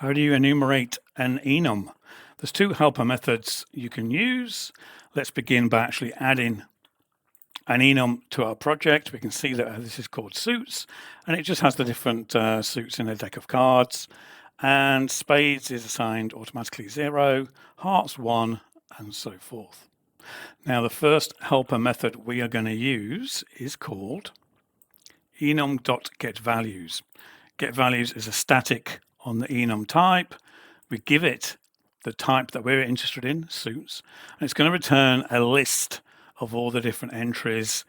How do you enumerate an enum? There's two helper methods you can use. Let's begin by actually adding an enum to our project. We can see that this is called suits, and it just has the different suits in a deck of cards. And spades is assigned automatically 0, hearts 1, and so forth. Now, the first helper method we are going to use is called enum.getValues. GetValues is a static on the enum type. We give it the type that we're interested in, suits, and it's going to return a list of all the different entries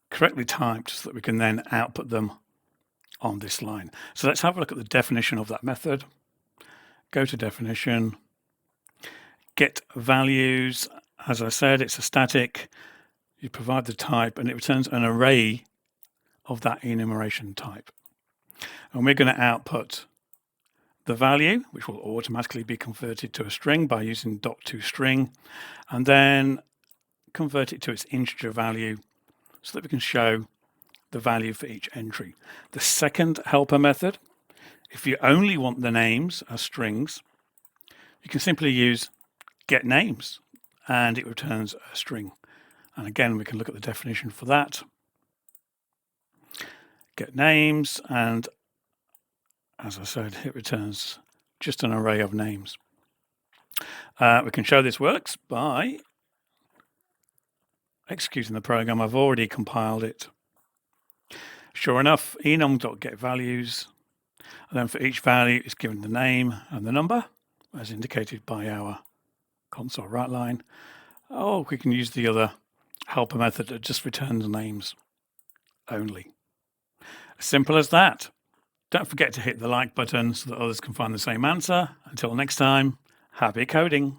correctly typed so that we can then output them on this line. So let's have a look at the definition of that method. Go to definition, get values. As I said, it's a static. You provide the type and it returns an array of that enumeration type. And we're going to output the value, which will automatically be converted to a string by using .toString, and then convert it to its integer value so that we can show the value for each entry. The second helper method, if you only want the names as strings, you can simply use getNames and it returns a string. And again, we can look at the definition for that. GetNames, and as I said, it returns just an array of names. We can show this works by executing the program. I've already compiled it. Sure enough, enum.getValues, and then for each value is given the name and the number, as indicated by our console write line. Oh, we can use the other helper method that just returns names only. As simple as that. Don't forget to hit the like button so that others can find the same answer. Until next time, happy coding.